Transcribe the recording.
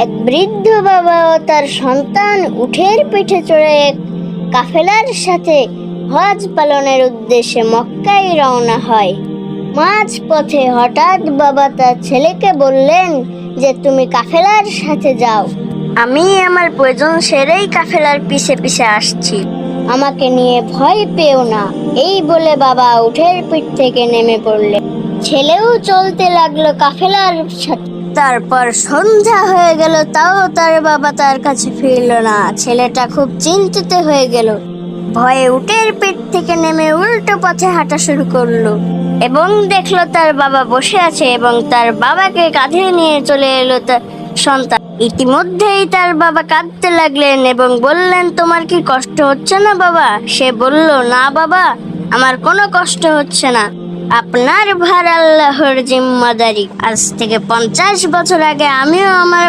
এক বৃদ্ধ বাবা ও তার সন্তান উটের পিঠে চড়ে এক কাফেলার সাথে হজ পালনের উদ্দেশ্যে মক্কায় রওনা হয়। মাঝ পথে হঠাৎ বাবা তার ছেলেকে বললেন যে তুমি কাফেলার সাথে যাও, আমি আমার প্রয়োজন সেরেই কাফেলার পিছে পিছে আসছি, আমাকে নিয়ে ভয় পেও না। এই বলে বাবা উটের পিঠ থেকে নেমে পড়লেন। ছেলেও চলতে লাগলো কাফেলার সাথে। তারপর সন্ধ্যা হয়ে গেল, তাও তার বাবা তার কাছে ফিরল না। ছেলেটা খুব চিন্তিত হয়ে গেল, ভয়ে উটের পিঠ থেকে নেমে উল্টো পথে হাঁটা শুরু করলো এবং দেখলো তার বাবা বসে আছে এবং তার বাবাকে কাঁধে নিয়ে চলে এলো তার সন্তান। ইতিমধ্যেই তার বাবা কাঁদতে লাগলেন এবং বললেন, তোমার কি কষ্ট হচ্ছে না বাবা? সে বলল, না বাবা, আমার কোনো কষ্ট হচ্ছে না, আপনার ভার আল্লাহর জিম্মাদারি। আজ থেকে 50 বছর আগে আমিও আমার